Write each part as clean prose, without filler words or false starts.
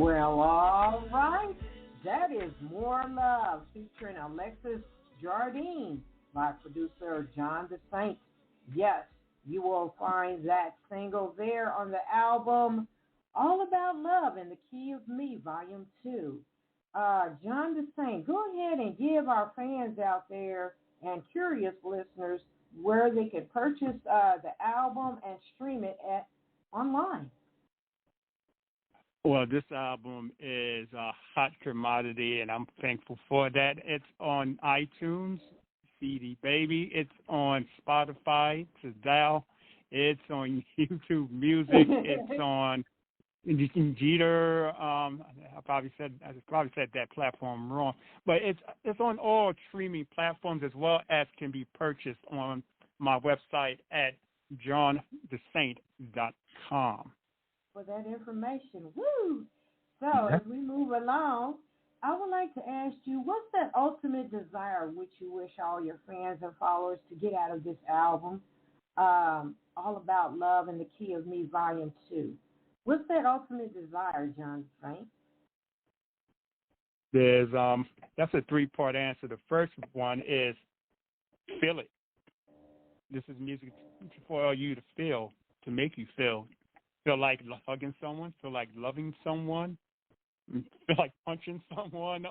Well, all right. That is More Love featuring Alexis Jardine by producer John ThaSaint. Yes, you will find that single there on the album All About Love in the Key of Me, Volume 2. John ThaSaint, go ahead and give our fans out there and curious listeners where they can purchase the album and stream it at online. Well, this album is a hot commodity, and I'm thankful for that. It's on iTunes, CD Baby. It's on Spotify, Tidal. It's on YouTube Music. It's on Jeter. I probably said that platform wrong, but it's on all streaming platforms as well as can be purchased on my website at johnthesaint.com. For that information. Woo! So as we move along, I would like to ask you, what's that ultimate desire which you wish all your fans and followers to get out of this album, All About Love in the Key of Me, Volume 2? What's that ultimate desire, John Saint? There's that's a three-part answer. The first one is feel it. This is music for you to feel, to make you feel. Feel like hugging someone, feel like loving someone, feel like punching someone,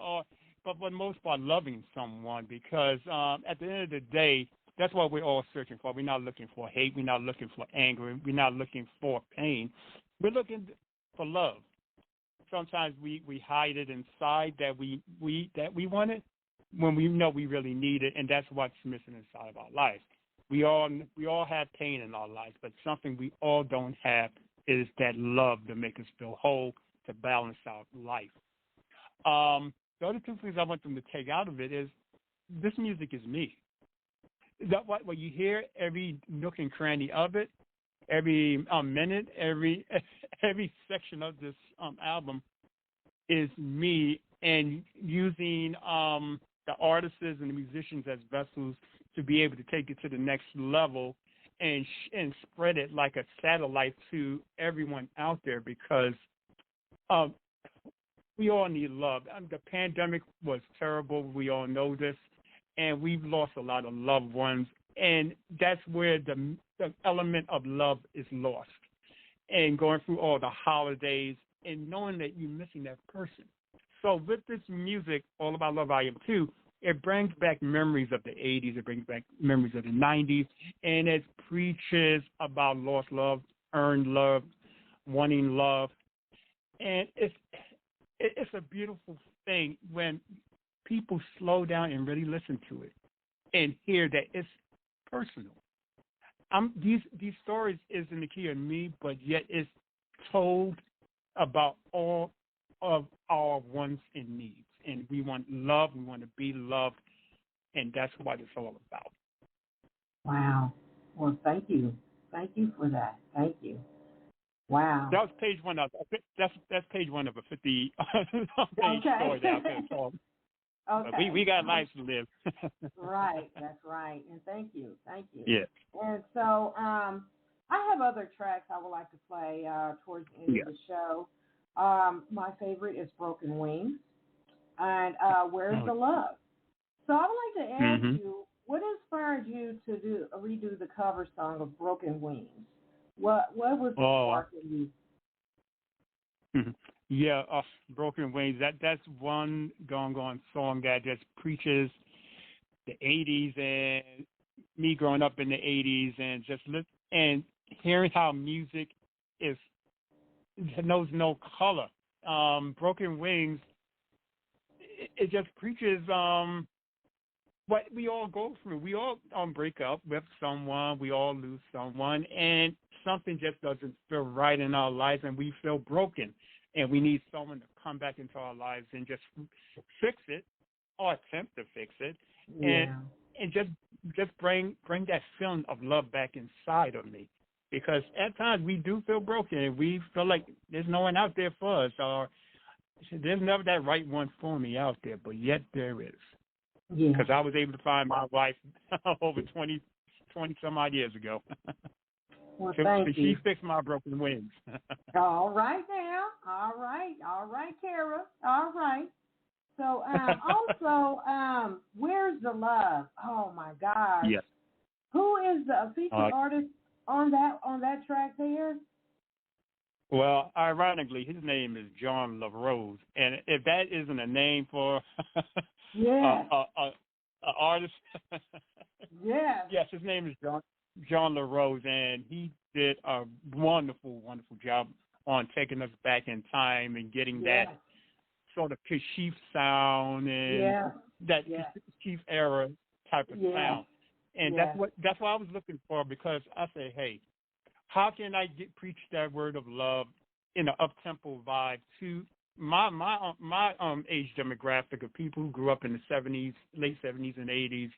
but for the most part, loving someone, because at the end of the day, that's what we're all searching for. We're not looking for hate. We're not looking for anger. We're not looking for pain. We're looking for love. Sometimes we hide it inside that we want it when we know we really need it, and that's what's missing inside of our lives. We all have pain in our lives, but something we all don't have is that love to make us feel whole, to balance out life. The other two things I want them to take out of it is this music is me. What you hear, every nook and cranny of it, every minute, every section of this album is me, and using the artists and the musicians as vessels to be able to take it to the next level and spread it like a satellite to everyone out there, because we all need love. The pandemic was terrible. We all know this, and we've lost a lot of loved ones, and that's where the element of love is lost. And going through all the holidays and knowing that you're missing that person. So with this music, All About Love Volume 2, it brings back memories of the 80s. It brings back memories of the 90s. And it preaches about lost love, earned love, wanting love. And it's a beautiful thing when people slow down and really listen to it and hear that it's personal. These stories is in the key of me, but yet it's told about all of our wants and needs. And we want love, we want to be loved, and that's what it's all about. Wow. Well, thank you. Thank you for that. Thank you. Wow. That was page one of that's page one of a 50 page story that I told. Okay. But we got lives to live. Right, that's right. And thank you. Yeah. And so I have other tracks I would like to play towards the end of the show. My favorite is Broken Wings and Where's the Love? So I would like to ask you, what inspired you to redo the cover song of Broken Wings? What was the spark in you? Yeah, Broken Wings. That's one gone song that just preaches the 80s and me growing up in the 80s and and hearing how music knows no color. Broken Wings, it just preaches what we all go through. We all break up with someone. We all lose someone, and something just doesn't feel right in our lives, and we feel broken. And we need someone to come back into our lives and just fix it or attempt to fix it, and just bring that feeling of love back inside of me. Because at times we do feel broken and we feel like there's no one out there for us, or there's never that right one for me out there, but yet there is. Because I was able to find my wife over 20 some odd years ago. Well, So thank she you. fixed my broken wings. All right now. All right, Kara. All right. So also, Where's the Love? Oh my gosh. Yes. Who is the featured artist on that track there? Well, ironically, his name is John LaRose, and if that isn't a name for a artist, yes, his name is John LaRose, and he did a wonderful job on taking us back in time and getting that sort of Kashif sound and that Kashif era type of sound. And that's what I was looking for, because I say, hey, how can I preach that word of love in an up-tempo vibe to my age demographic of people who grew up in the 70s, late 70s and 80s,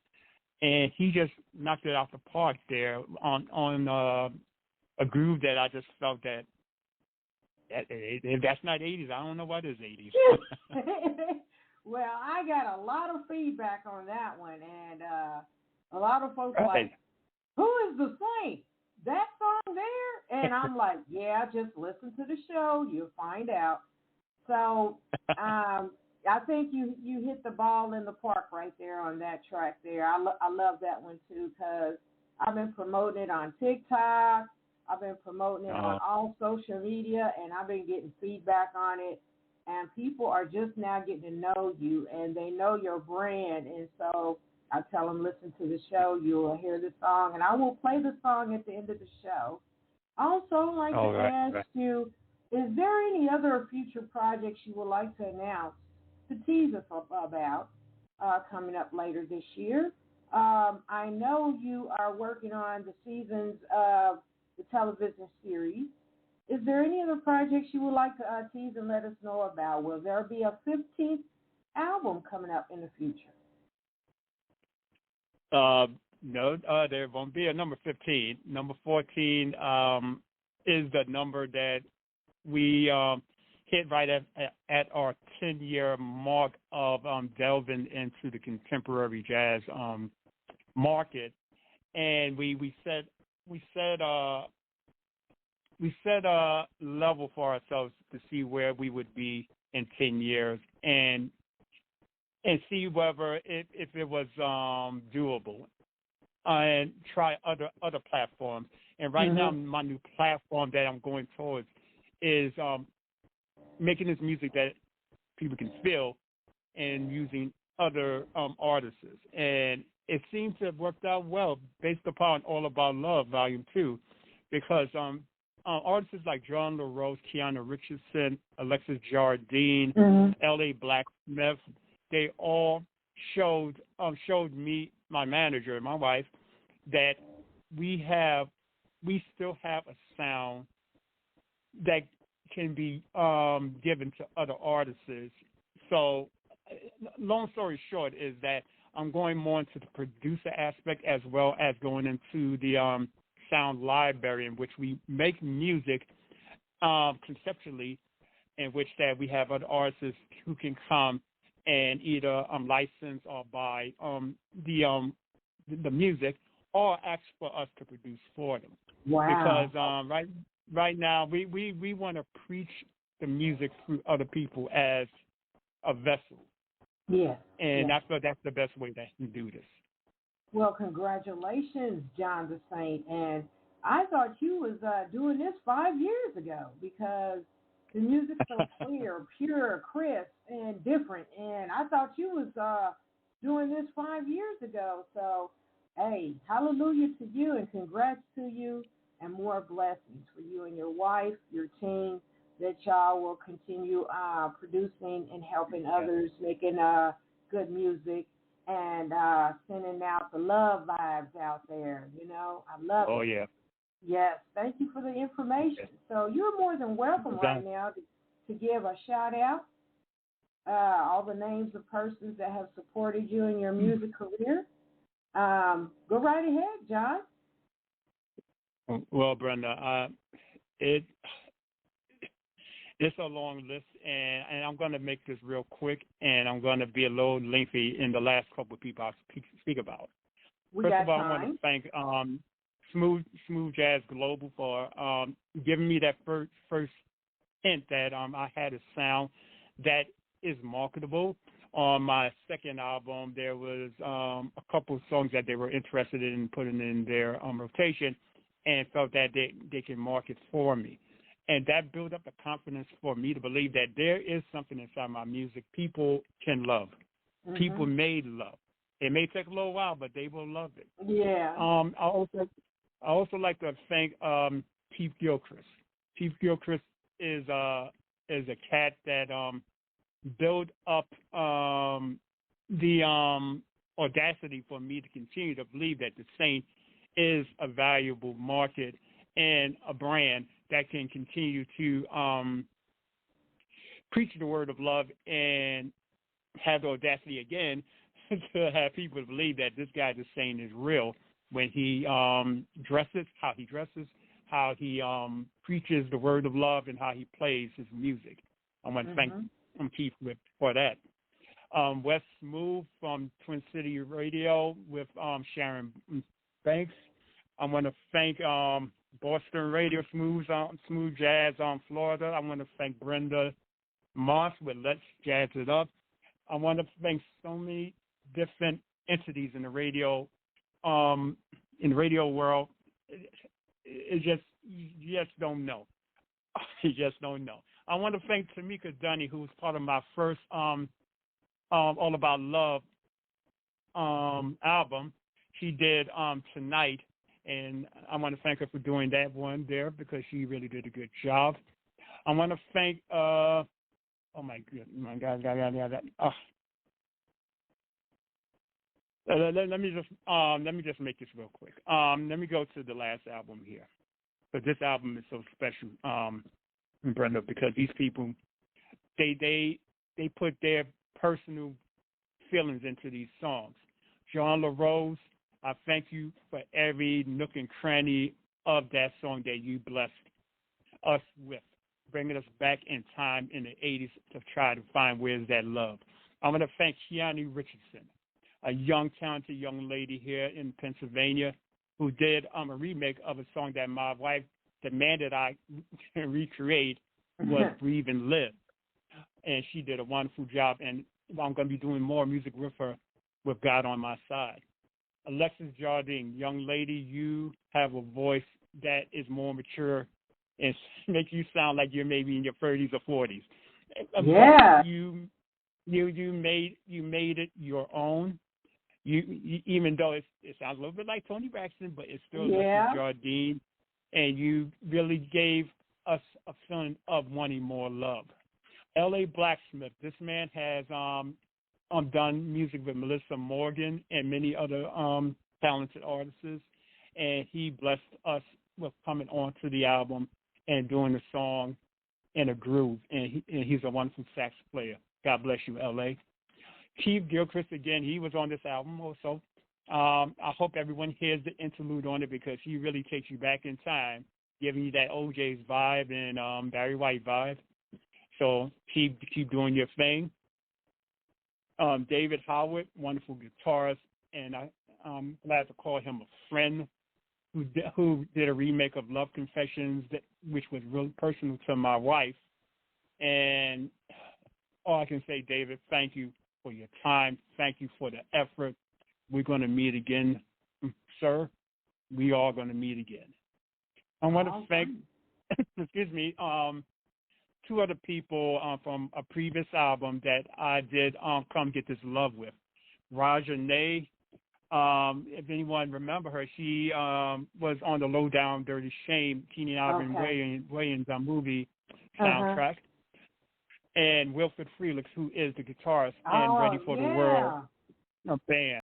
and he just knocked it out the park there on a groove that I just felt that if that's not 80s, I don't know what is 80s. Well, I got a lot of feedback on that one, and a lot of folks like, who is the Saint? That song there? And I'm like, yeah, just listen to the show. You'll find out. So I think you hit the ball in the park right there on that track there. I love that one, too, because I've been promoting it on TikTok. I've been promoting it on all social media, and I've been getting feedback on it. And people are just now getting to know you, and they know your brand. And so I tell them, listen to the show. You will hear the song, and I will play the song at the end of the show. Also, I'd like to ask you, is there any other future projects you would like to announce, to tease us about, coming up later this year? I know you are working on the seasons of the television series. Is there any other projects you would like to tease and let us know about? Will there be a 15th album coming up in the future? No, there won't be a number 15. Number 14 is the number that we hit right at our 10-year mark of delving into the contemporary jazz market, and we set a level for ourselves to see where we would be in 10 years and see whether if it was doable, and try other platforms. And right now, my new platform that I'm going towards is making this music that people can feel and using other artists. And it seems to have worked out well based upon All About Love Volume 2, because artists like John LaRose, Kiana Richardson, Alexis Jardine, L.A. Blacksmith, they all showed me, my manager and my wife, that we still have a sound that can be given to other artists. So, long story short is that I'm going more into the producer aspect as well as going into the sound library, in which we make music conceptually, in which that we have other artists who can come and either license or buy the music, or ask for us to produce for them. Wow. Because right now we want to preach the music through other people as a vessel. Yeah. And I feel that's the best way that you do this. Well, congratulations, John ThaSaint. And I thought you was doing this 5 years ago, because the music's so clear, pure, crisp, and different. And I thought you was doing this 5 years ago. So, hey, hallelujah to you, and congrats to you, and more blessings for you and your wife, your team, that y'all will continue producing and helping others, making good music, and sending out the love vibes out there. You know, I love it. Oh, yeah. Yes, thank you for the information. So you're more than welcome right now to give a shout out, all the names of persons that have supported you in your music career. Go right ahead, John. Well, Brenda, it's a long list, and I'm going to make this real quick, and I'm going to be a little lengthy in the last couple of people I speak about. First of all, I want to thank Smooth Jazz Global for giving me that first hint that I had a sound that is marketable. On my second album, there was a couple of songs that they were interested in putting in their rotation, and felt that they can market for me. And that built up the confidence for me to believe that there is something inside my music people can love. Mm-hmm. People may love. It may take a little while, but they will love it. Yeah. I also like to thank Chief Gilchrist. Chief Gilchrist is a cat that built up the audacity for me to continue to believe that ThaSaint is a valuable market and a brand that can continue to preach the word of love and have the audacity again to have people believe that this guy ThaSaint is real when he dresses, how he preaches the word of love, and how he plays his music. I want to thank Keith for that. West Smooth from Twin City Radio with Sharon Banks. I want to thank Boston Radio Smooth Jazz on Florida. I want to thank Brenda Moss with Let's Jazz It Up. I want to thank so many different entities in the radio world. It just, you just don't know. You just don't know. I want to thank Tamika Dunny, who was part of my first All About Love album. She did Tonight, and I want to thank her for doing that one there because she really did a good job. I want to thank let me just make this real quick. Let me go to the last album here, but this album is so special, Brenda, because these people they put their personal feelings into these songs. John LaRose, I thank you for every nook and cranny of that song that you blessed us with, bringing us back in time in the 80s to try to find where's that love. I want to thank Keanu Richardson, a young, talented young lady here in Pennsylvania who did a remake of a song that my wife demanded I recreate, was Breathe and Live. And she did a wonderful job, and I'm going to be doing more music with her with God on my side. Alexis Jardine, young lady, you have a voice that is more mature and make you sound like you're maybe in your 30s or 40s. Yeah. You made it your own. You even though it sounds a little bit like Tony Braxton, but it's still Alexis Jardine, and you really gave us a feeling of wanting more love. L.A. Blacksmith, this man has done music with Melissa Morgan and many other talented artists, and he blessed us with coming on to the album and doing the song in a groove, and he's a wonderful sax player. God bless you, L.A. Chief Gilchrist, again, he was on this album also. I hope everyone hears the interlude on it because he really takes you back in time, giving you that OJ's vibe and Barry White vibe. So keep doing your thing. David Howard, wonderful guitarist, and I'm glad to call him a friend who did a remake of Love Confessions, which was really personal to my wife. And all I can say, David, thank you for your time. Thank you for the effort. We're going to meet again, sir. We are going to meet again. I want to thank, excuse me, two other people from a previous album that I did Come Get This Love with. Raja Nay, if anyone remember her, she was on the Low Down Dirty Shame, Keenan Ivan Williams movie soundtrack. And Wilfred Felix, who is the guitarist and Ready for the World band.